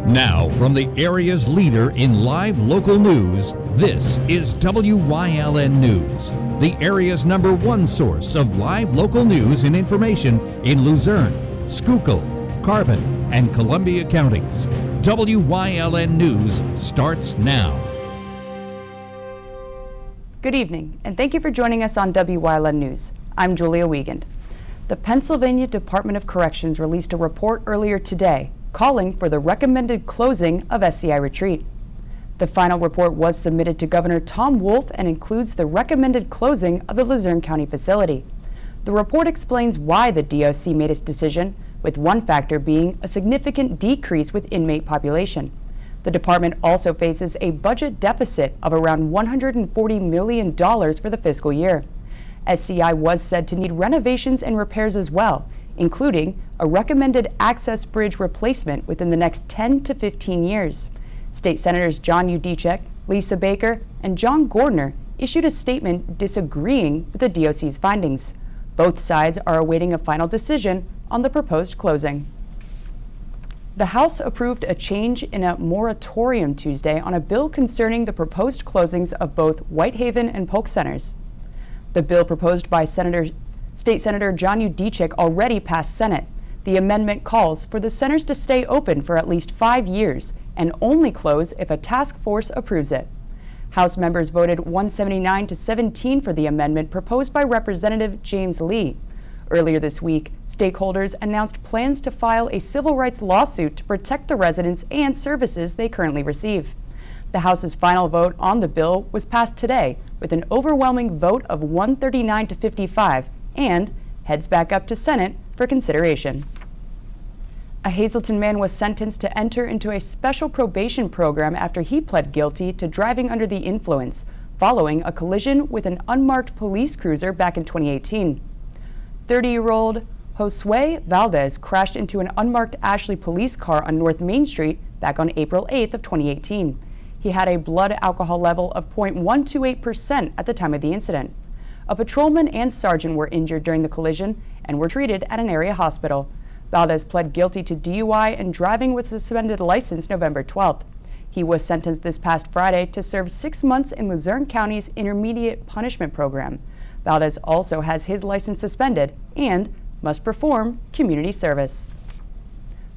Now, from the area's leader in live local news, this is Wyln News, the area's #1 source of live local news and information in Luzerne, Schuylkill, Carbon, and Columbia counties. Wyln News starts now. Good evening, and thank you for joining us on Wyln News. I'm Julia Wiegand. The Pennsylvania Department of Corrections released a report earlier today calling for the recommended closing of SCI Retreat. The final report was submitted to Governor Tom Wolf and includes the recommended closing of the Luzerne County facility. The report explains why the DOC made its decision, with one factor being a significant decrease with inmate population. The department also faces a budget deficit of around $140 million for the fiscal year. SCI was said to need renovations and repairs as well, including a recommended access bridge replacement within the next 10 to 15 years. State Senators John Udicek, Lisa Baker, and John Gordner issued a statement disagreeing with the DOC's findings. Both sides are awaiting a final decision on the proposed closing. The House approved a change in a moratorium Tuesday on a bill concerning the proposed closings of both Whitehaven and Polk centers. The bill proposed by State Senator John Udicek already passed Senate. The amendment calls for the centers to stay open for at least 5 years and only close if a task force approves it. House members voted 179 to 17 for the amendment proposed by Representative James Lee. Earlier this week, stakeholders announced plans to file a civil rights lawsuit to protect the residents and services they currently receive. The House's final vote on the bill was passed today with an overwhelming vote of 139 to 55 and heads back up to Senate for consideration. A Hazleton man was sentenced to enter into a special probation program after he pled guilty to driving under the influence following a collision with an unmarked police cruiser back in 2018. 30-year-old Josue Valdez crashed into an unmarked Ashley police car on North Main Street back on April 8th of 2018. He had a blood alcohol level of 0.128% at the time of the incident. A patrolman and sergeant were injured during the collision and were treated at an area hospital. Valdez pled guilty to DUI and driving with a suspended license November 12th. He was sentenced this past Friday to serve 6 months in Luzerne County's Intermediate Punishment Program. Valdez also has his license suspended and must perform community service.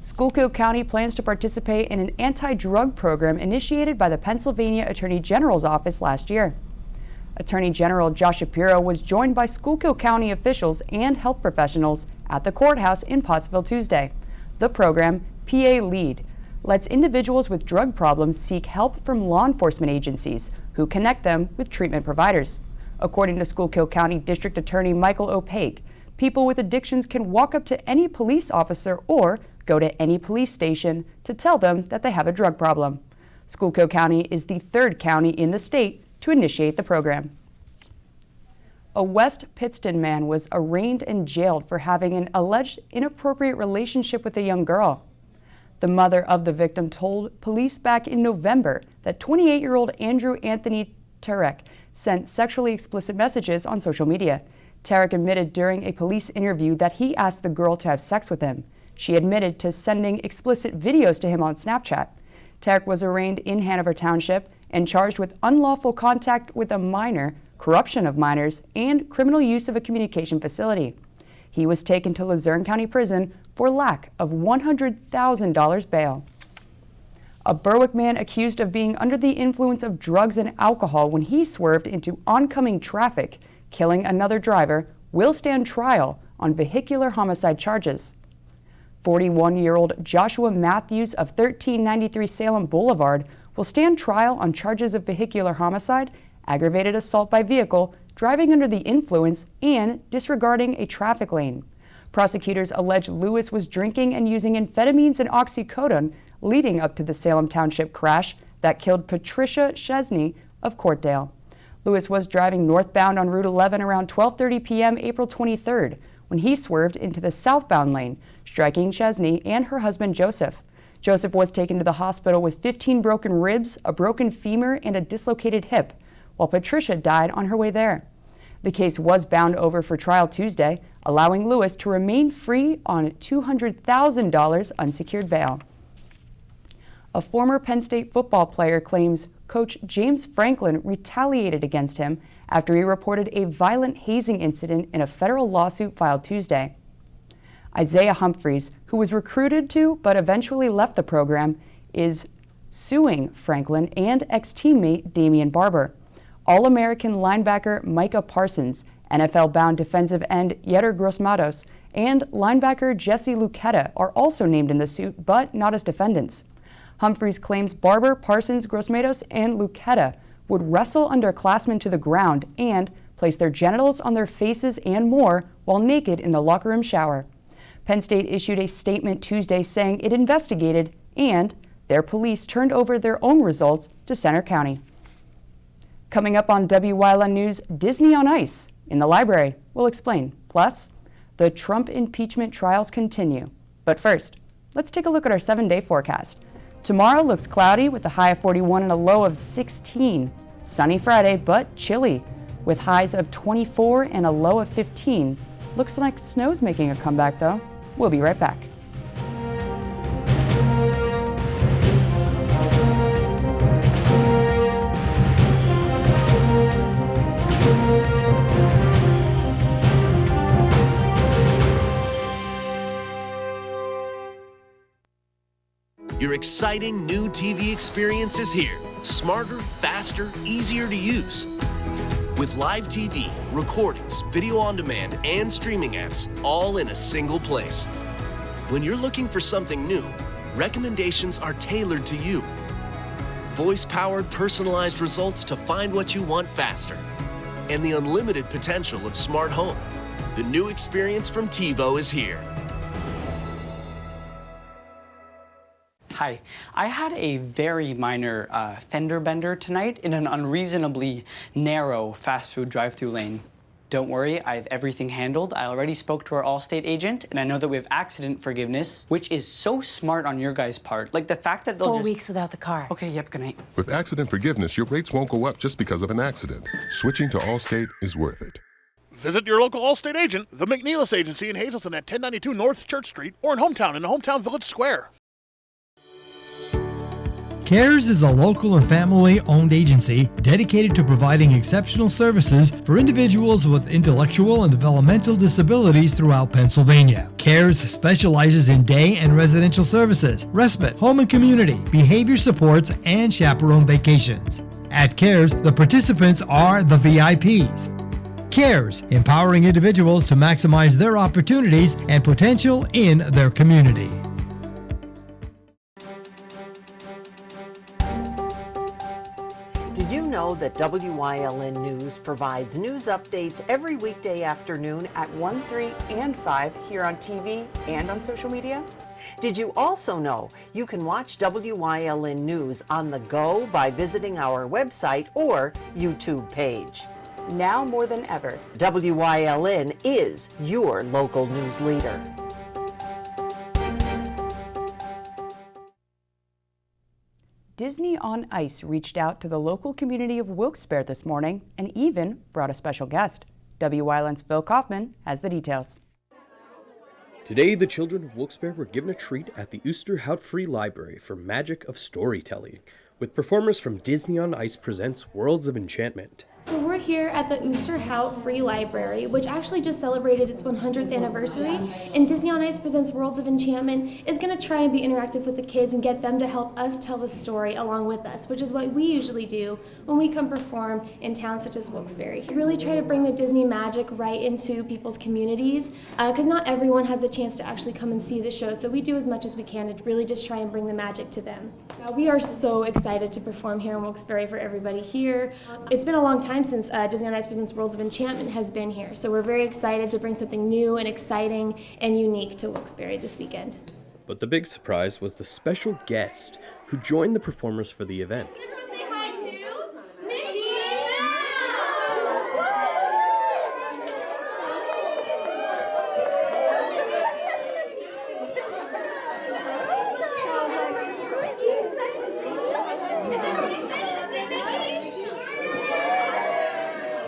Schuylkill County plans to participate in an anti-drug program initiated by the Pennsylvania Attorney General's office last year. Attorney General Josh Shapiro was joined by Schuylkill County officials and health professionals at the courthouse in Pottsville Tuesday. The program, PA LEAD, lets individuals with drug problems seek help from law enforcement agencies who connect them with treatment providers. According to Schuylkill County District Attorney Michael O'Paque, people with addictions can walk up to any police officer or go to any police station to tell them that they have a drug problem. Schuylkill County is the 3rd county in the state to initiate the program. A West Pittston man was arraigned and jailed for having an alleged inappropriate relationship with a young girl. The mother of the victim told police back in November that 28-year-old Andrew Anthony Tarek sent sexually explicit messages on social media. Tarek admitted during a police interview that he asked the girl to have sex with him. She admitted to sending explicit videos to him on Snapchat. Tarek was arraigned in Hanover Township and charged with unlawful contact with a minor, corruption of minors, and criminal use of a communication facility. He was taken to Luzerne County Prison for lack of $100,000 bail. A Berwick man accused of being under the influence of drugs and alcohol when he swerved into oncoming traffic, killing another driver, will stand trial on vehicular homicide charges. 41-year-old Joshua Matthews of 1393 Salem Boulevard will stand trial on charges of vehicular homicide, aggravated assault by vehicle, driving under the influence, and disregarding a traffic lane. Prosecutors allege Lewis was drinking and using amphetamines and oxycodone leading up to the Salem Township crash that killed Patricia Chesney of Courtdale. Lewis was driving northbound on Route 11 around 12:30 p.m. April 23rd when he swerved into the southbound lane, striking Chesney and her husband Joseph. Joseph was taken to the hospital with 15 broken ribs, a broken femur, and a dislocated hip, while Patricia died on her way there. The case was bound over for trial Tuesday, allowing Lewis to remain free on $200,000 unsecured bail. A former Penn State football player claims Coach James Franklin retaliated against him after he reported a violent hazing incident in a federal lawsuit filed Tuesday. Isaiah Humphries, who was recruited to but eventually left the program, is suing Franklin and ex-teammate Damian Barber. All-American linebacker Micah Parsons, NFL-bound defensive end Yetur Gross-Matos, and linebacker Jesse Luketa are also named in the suit, but not as defendants. Humphries claims Barber, Parsons, Gross-Matos, and Luketa would wrestle underclassmen to the ground and place their genitals on their faces and more while naked in the locker room shower. Penn State issued a statement Tuesday saying it investigated and their police turned over their own results to Center County. Coming up on WYLN News, Disney on Ice in the library. We'll explain. Plus, the Trump impeachment trials continue. But first, let's take a look at our 7-day forecast. Tomorrow looks cloudy with a high of 41 and a low of 16. Sunny Friday, but chilly with highs of 24 and a low of 15. Looks like snow's making a comeback though. We'll be right back. Your exciting new TV experience is here. Smarter, faster, easier to use. With live TV, recordings, video on demand, and streaming apps, all in a single place. When you're looking for something new, recommendations are tailored to you. Voice-powered, personalized results to find what you want faster. And the unlimited potential of smart home. The new experience from TiVo is here. Hi, I had a very minor fender bender tonight in an unreasonably narrow fast food drive-through lane. Don't worry, I have everything handled. I already spoke to our Allstate agent, and I know that we have accident forgiveness, which is so smart on your guys' part. Like the fact that they'll 4 weeks without the car. Okay, yep, good night. With accident forgiveness, your rates won't go up just because of an accident. Switching to Allstate is worth it. Visit your local Allstate agent, the McNeilis Agency in Hazleton at 1092 North Church Street, or in Hometown in the Hometown Village Square. CARES is a local and family-owned agency dedicated to providing exceptional services for individuals with intellectual and developmental disabilities throughout Pennsylvania. CARES specializes in day and residential services, respite, home and community, behavior supports, and chaperone vacations. At CARES, the participants are the VIPs. CARES, empowering individuals to maximize their opportunities and potential in their community. Did you know that WYLN News provides news updates every weekday afternoon At 1, 3, and 5 here on TV and on social media? Did you also know you can watch WYLN News on the go by visiting our website or YouTube page? Now more than ever, WYLN is your local news leader. Disney on Ice reached out to the local community of Wilkes-Barre this morning and even brought a special guest. WYLN's Phil Kaufman has the details. Today, the children of Wilkes-Barre were given a treat at the Oosterhout Free Library for Magic of Storytelling, with performers from Disney on Ice presents Worlds of Enchantment. So we're here at the Oosterhout Free Library, which actually just celebrated its 100th anniversary, and Disney on Ice presents Worlds of Enchantment is going to try and be interactive with the kids and get them to help us tell the story along with us, which is what we usually do when we come perform in towns such as Wilkes-Barre. We really try to bring the Disney magic right into people's communities, because not everyone has the chance to actually come and see the show, so we do as much as we can to really just try and bring the magic to them. We are so excited to perform here in Wilkes-Barre for everybody here. It's been a long time since Disney on Ice presents Worlds of Enchantment has been here, so we're very excited to bring something new and exciting and unique to Wilkes-Barre this weekend. But the big surprise was the special guest who joined the performers for the event. Everyone say hi to Mickey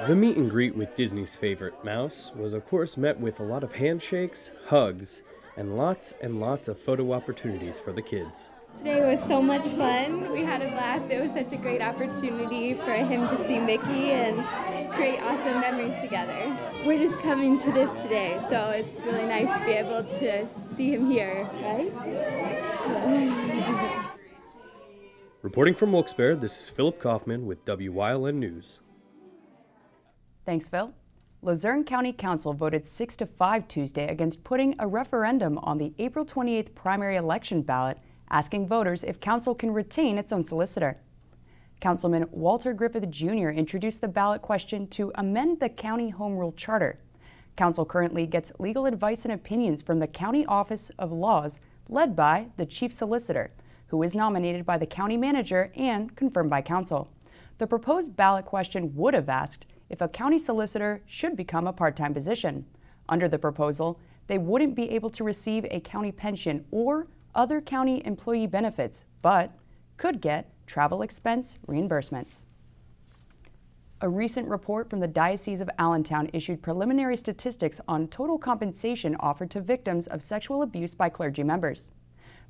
The meet and greet with Disney's favorite mouse was of course met with a lot of handshakes, hugs, and lots of photo opportunities for the kids. Today was so much fun. We had a blast. It was such a great opportunity for him to see Mickey and create awesome memories together. We're just coming to this today, so it's really nice to be able to see him here, right? Yeah. Reporting from Wilkes-Barre, this is Philip Kaufman with WYLN News. Thanks, Phil. Luzerne County Council voted 6-5 Tuesday against putting a referendum on the April 28th primary election ballot, asking voters if council can retain its own solicitor. Councilman Walter Griffith Jr. introduced the ballot question to amend the county home rule charter. Council currently gets legal advice and opinions from the County Office of Laws, led by the chief solicitor, who is nominated by the county manager and confirmed by council. The proposed ballot question would have asked if a county solicitor should become a part-time position. Under the proposal, they wouldn't be able to receive a county pension or other county employee benefits, but could get travel expense reimbursements. A recent report from the Diocese of Allentown issued preliminary statistics on total compensation offered to victims of sexual abuse by clergy members.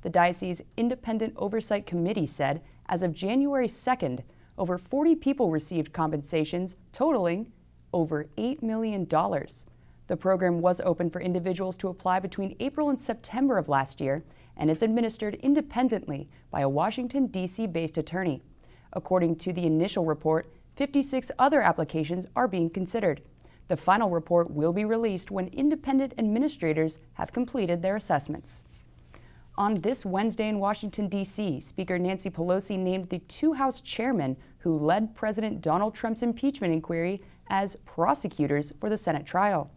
The Diocese Independent Oversight Committee said, as of January 2nd, over 40 people received compensations totaling over $8 million. The program was open for individuals to apply between April and September of last year, and is administered independently by a Washington, D.C.-based attorney. According to the initial report, 56 other applications are being considered. The final report will be released when independent administrators have completed their assessments. On this Wednesday in Washington, D.C., Speaker Nancy Pelosi named the two House chairmen who led President Donald Trump's impeachment inquiry as prosecutors for the Senate trial.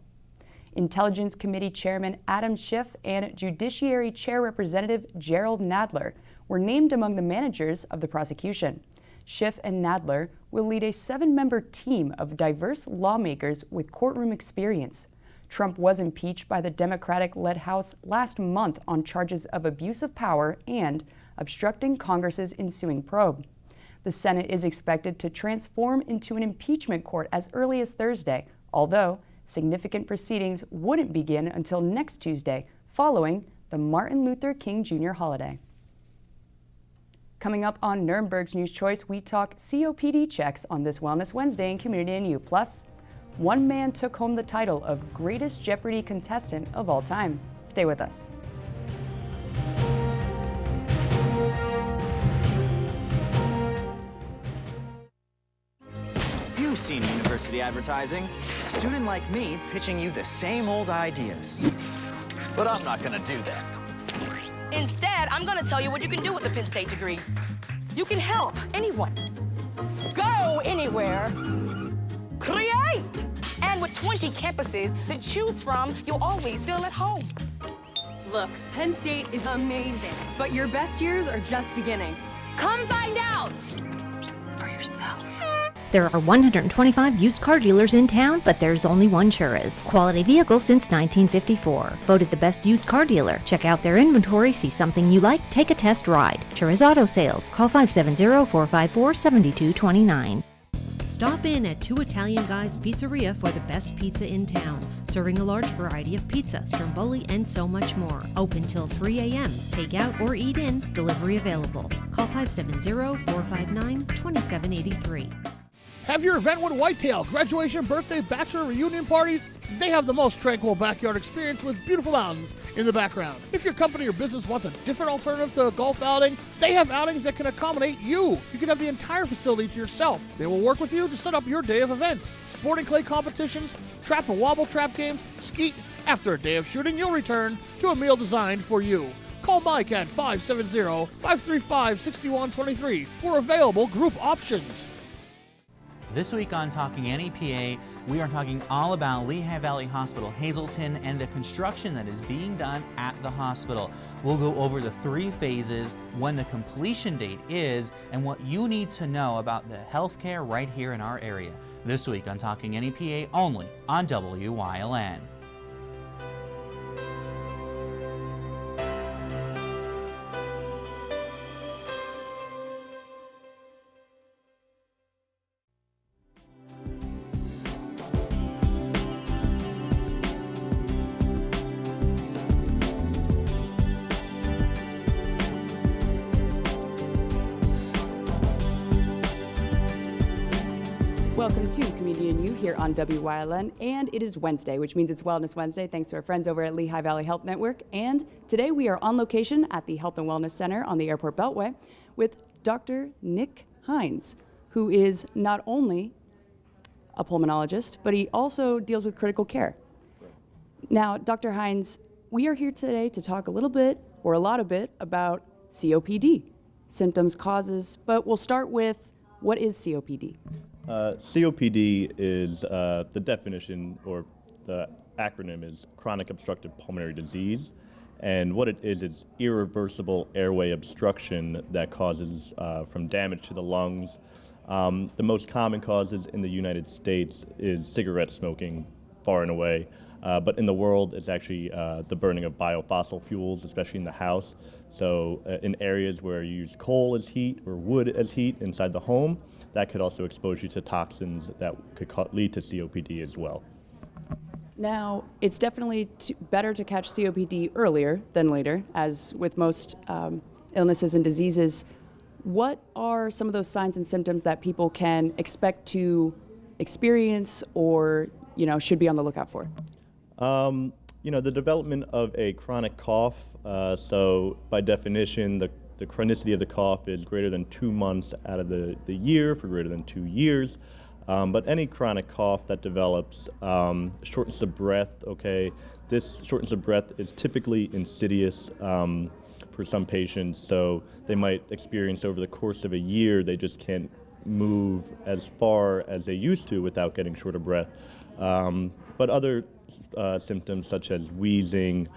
Intelligence Committee Chairman Adam Schiff and Judiciary Chair Representative Gerald Nadler were named among the managers of the prosecution. Schiff and Nadler will lead a 7-member team of diverse lawmakers with courtroom experience. Trump was impeached by the Democratic-led House last month on charges of abuse of power and obstructing Congress's ensuing probe. The Senate is expected to transform into an impeachment court as early as Thursday, although significant proceedings wouldn't begin until next Tuesday, following the Martin Luther King Jr. holiday. Coming up on Nuremberg's News Choice, we talk COPD checks on this Wellness Wednesday in Community NU. Plus, one man took home the title of Greatest Jeopardy contestant of all time. Stay with us. You've seen university advertising. A student like me pitching you the same old ideas. But I'm not gonna do that. Instead, I'm gonna tell you what you can do with a Penn State degree. You can help anyone. Go anywhere. Create! And with 20 campuses to choose from, you'll always feel at home. Look, Penn State is amazing, but your best years are just beginning. Come find out for yourself. There are 125 used car dealers in town, but there's only one Chura's. Quality vehicle since 1954. Voted the best used car dealer. Check out their inventory, see something you like, take a test ride. Chura's Auto Sales. Call 570-454-7229. Stop in at Two Italian Guys Pizzeria for the best pizza in town. Serving a large variety of pizza, stromboli, and so much more. Open till 3 a.m. Take out or eat in. Delivery available. Call 570-459-2783. Have your event with Whitetail, graduation, birthday, bachelor, reunion parties? They have the most tranquil backyard experience with beautiful mountains in the background. If your company or business wants a different alternative to a golf outing, they have outings that can accommodate you. You can have the entire facility to yourself. They will work with you to set up your day of events. Sporting clay competitions, trap and wobble trap games, skeet. After a day of shooting, you'll return to a meal designed for you. Call Mike at 570-535-6123 for available group options. This week on Talking NEPA, we are talking all about Lehigh Valley Hospital Hazleton and the construction that is being done at the hospital. We'll go over the 3 phases, when the completion date is, and what you need to know about the healthcare right here in our area. This week on Talking NEPA only on WYLN. Welcome to Comedian U here on WYLN, and it is Wednesday, which means it's Wellness Wednesday, thanks to our friends over at Lehigh Valley Health Network. And today we are on location at the Health and Wellness Center on the Airport Beltway with Dr. Nick Hines, who is not only a pulmonologist, but he also deals with critical care. Now, Dr. Hines, we are here today to talk a little bit, or a lot of bit, about COPD, symptoms, causes, but we'll start with, what is COPD? COPD is the definition, or the acronym is chronic obstructive pulmonary disease. And what it is irreversible airway obstruction that causes from damage to the lungs. The most common causes in the United States is cigarette smoking, far and away. But in the world, it's actually the burning of biofossil fuels, especially in the house. So in areas where you use coal as heat or wood as heat inside the home, that could also expose you to toxins that could lead to COPD as well. Now, it's definitely better to catch COPD earlier than later, as with most illnesses and diseases. What are some of those signs and symptoms that people can expect to experience or, should be on the lookout for? The development of a chronic cough, so by definition, the chronicity of the cough is greater than 2 months out of the year for greater than 2 years. But any chronic cough that develops, shortness of breath, okay, this shortness of breath is typically insidious for some patients, so they might experience over the course of a year, they just can't move as far as they used to without getting short of breath. But other symptoms such as wheezing,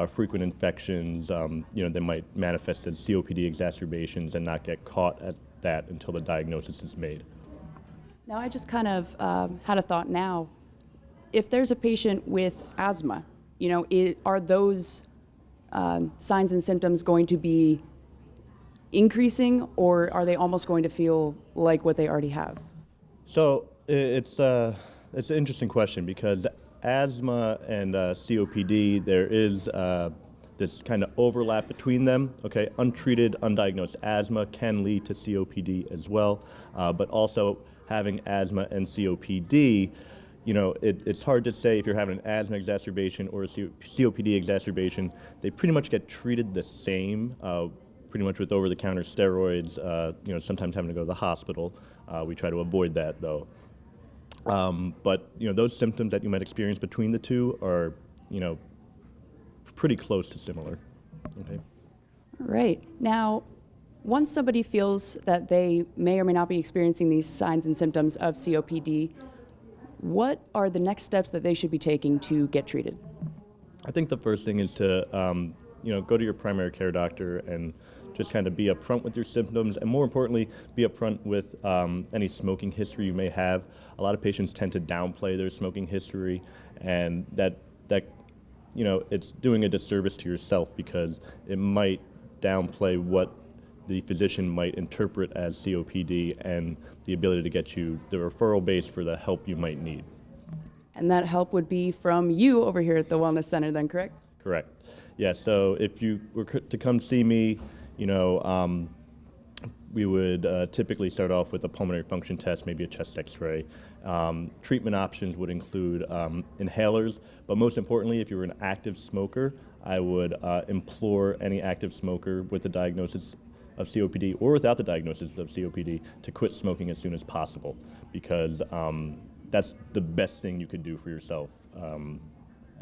frequent infections, they might manifest as COPD exacerbations and not get caught at that until the diagnosis is made. Now, I just kind of had a thought now. If there's a patient with asthma, are those signs and symptoms going to be increasing, or are they almost going to feel like what they already have? So it's an interesting question, because asthma and COPD, there is this kind of overlap between them. Okay, untreated, undiagnosed asthma can lead to COPD as well, but also having asthma and COPD, it's hard to say if you're having an asthma exacerbation or a COPD exacerbation. They pretty much get treated the same, pretty much with over-the-counter steroids, sometimes having to go to the hospital. We try to avoid that, though. But those symptoms that you might experience between the two are, pretty close to similar. Okay. All right. Now, once somebody feels that they may or may not be experiencing these signs and symptoms of COPD, what are the next steps that they should be taking to get treated? I think the first thing is to, go to your primary care doctor and just kind of be upfront with your symptoms, and more importantly, be upfront with any smoking history you may have. A lot of patients tend to downplay their smoking history, and that it's doing a disservice to yourself, because it might downplay what the physician might interpret as COPD and the ability to get you the referral base for the help you might need. And that help would be from you over here at the Wellness Center then, correct? Correct. Yeah, so if you were to come see me, we would typically start off with a pulmonary function test, maybe a chest x-ray. Treatment options would include inhalers, but most importantly, if you're an active smoker, I would implore any active smoker with a diagnosis of COPD or without the diagnosis of COPD to quit smoking as soon as possible, because that's the best thing you could do for yourself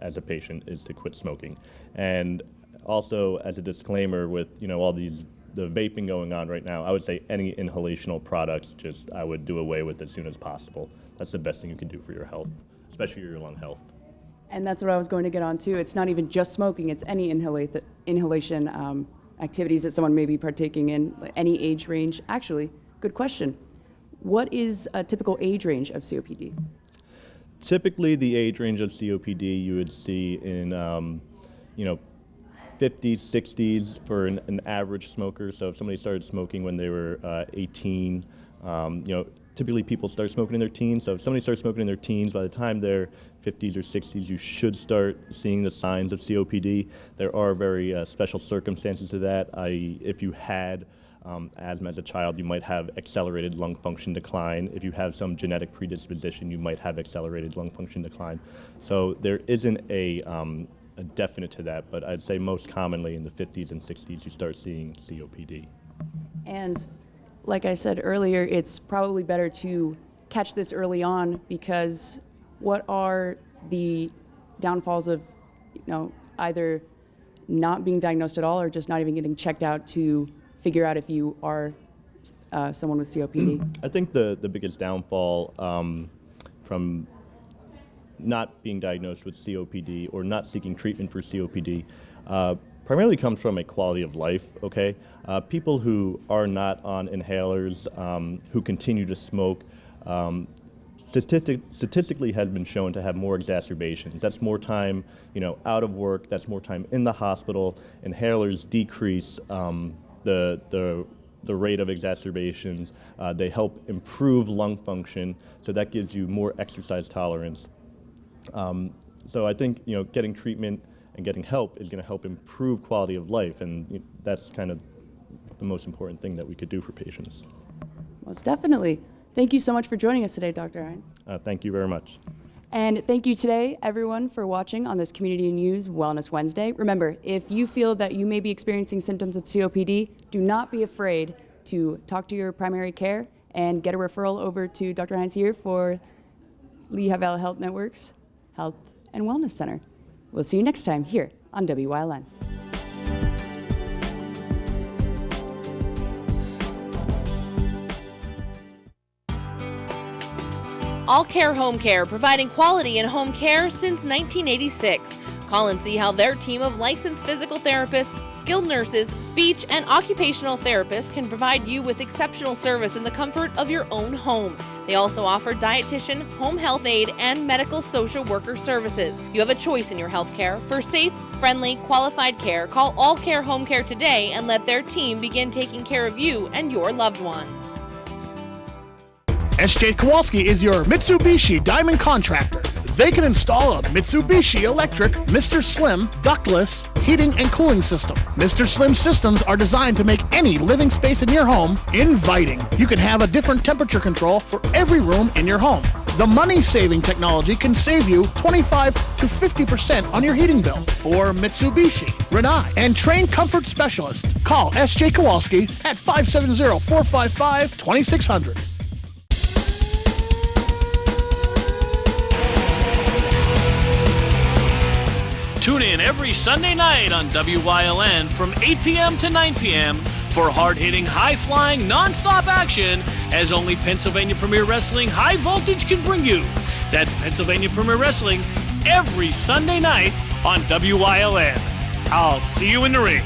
as a patient, is to quit smoking. And also, as a disclaimer, with all the vaping going on right now, I would say any inhalational products, I would do away with as soon as possible. That's the best thing you can do for your health, especially your lung health. And that's what I was going to get on to. It's not even just smoking, it's any inhalation activities that someone may be partaking in, any age range. Actually, good question. What is a typical age range of COPD? Typically, the age range of COPD you would see in, 50s, 60s for an average smoker. So if somebody started smoking when they were 18, typically people start smoking in their teens. So if somebody starts smoking in their teens, by the time they're 50s or 60s, you should start seeing the signs of COPD. There are very special circumstances to that. If you had asthma as a child, you might have accelerated lung function decline. If you have some genetic predisposition, you might have accelerated lung function decline. So there isn't a definite to that, but I'd say most commonly in the 50s and 60s you start seeing COPD. And like I said earlier, it's probably better to catch this early on, because what are the downfalls of, either not being diagnosed at all or just not even getting checked out to figure out if you are someone with COPD? I think the biggest downfall from not being diagnosed with COPD or not seeking treatment for COPD primarily comes from a quality of life, okay? People who are not on inhalers, who continue to smoke, statistically has been shown to have more exacerbations. That's more time, out of work. That's more time in the hospital. Inhalers decrease the rate of exacerbations. They help improve lung function, so that gives you more exercise tolerance. So I think getting treatment and getting help is going to help improve quality of life, and that's kind of the most important thing that we could do for patients. Most definitely. Thank you so much for joining us today, Dr. Hein. Thank you very much. And thank you today, everyone, for watching on this Community News Wellness Wednesday. Remember, if you feel that you may be experiencing symptoms of COPD, do not be afraid to talk to your primary care and get a referral over to Dr. Heinz here for Lehigh Valley Health Network's Health and Wellness Center. We'll see you next time here on WYLN. All Care Home Care, providing quality in home care since 1986. Call and see how their team of licensed physical therapists, skilled nurses, speech, and occupational therapists can provide you with exceptional service in the comfort of your own home. They also offer dietitian, home health aide, and medical social worker services. You have a choice in your health care. For safe, friendly, qualified care, call All Care Home Care today and let their team begin taking care of you and your loved ones. S.J. Kowalski is your Mitsubishi Diamond contractor. They can install a Mitsubishi electric Mr. Slim ductless heating and cooling system. Mr. Slim systems are designed to make any living space in your home inviting. You can have a different temperature control for every room in your home. The money-saving technology can save you 25 to 50% on your heating bill. For Mitsubishi, Rinnai, and trained comfort specialists, call S.J. Kowalski at 570-455-2600. Tune in every Sunday night on WYLN from 8 p.m. to 9 p.m. for hard-hitting, high-flying, non-stop action as only Pennsylvania Premier Wrestling High Voltage can bring you. That's Pennsylvania Premier Wrestling every Sunday night on WYLN. I'll see you in the ring.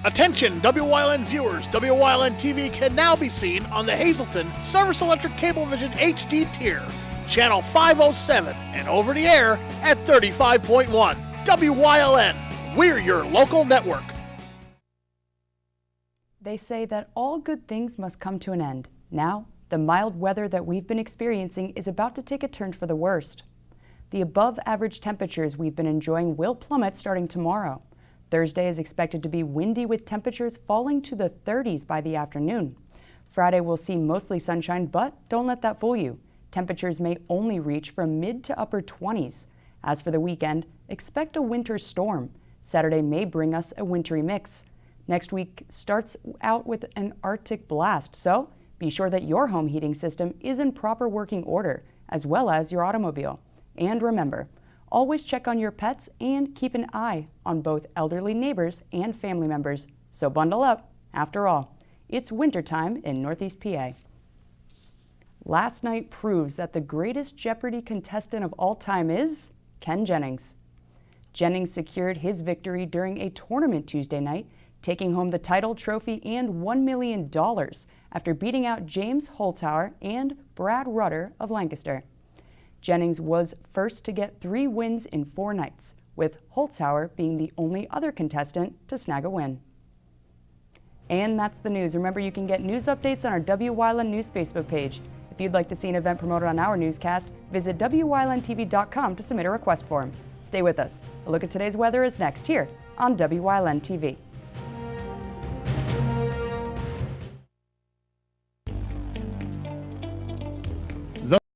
Attention, WYLN viewers. WYLN TV can now be seen on the Hazleton Service Electric Cablevision HD tier, channel 507, and over the air at 35.1. WYLN, we're your local network. They say that all good things must come to an end. Now, the mild weather that we've been experiencing is about to take a turn for the worst. The above-average temperatures we've been enjoying will plummet starting tomorrow. Thursday is expected to be windy with temperatures falling to the 30s by the afternoon. Friday will see mostly sunshine, but don't let that fool you. Temperatures may only reach from mid to upper 20s. As for the weekend, expect a winter storm. Saturday may bring us a wintry mix. Next week starts out with an Arctic blast, so be sure that your home heating system is in proper working order, as well as your automobile. And remember, always check on your pets and keep an eye on both elderly neighbors and family members. So bundle up. After all, it's wintertime in Northeast PA. Last night proves that the greatest Jeopardy contestant of all time is Ken Jennings. Jennings secured his victory during a tournament Tuesday night, taking home the title, trophy, and $1 million after beating out James Holzhauer and Brad Rutter of Lancaster. Jennings was first to get 3 wins in 4 nights, with Holzhauer being the only other contestant to snag a win. And that's the news. Remember, you can get news updates on our Wyln News Facebook page. If you'd like to see an event promoted on our newscast, visit WYLNTV.com to submit a request form. Stay with us. A look at today's weather is next here on Wyln TV.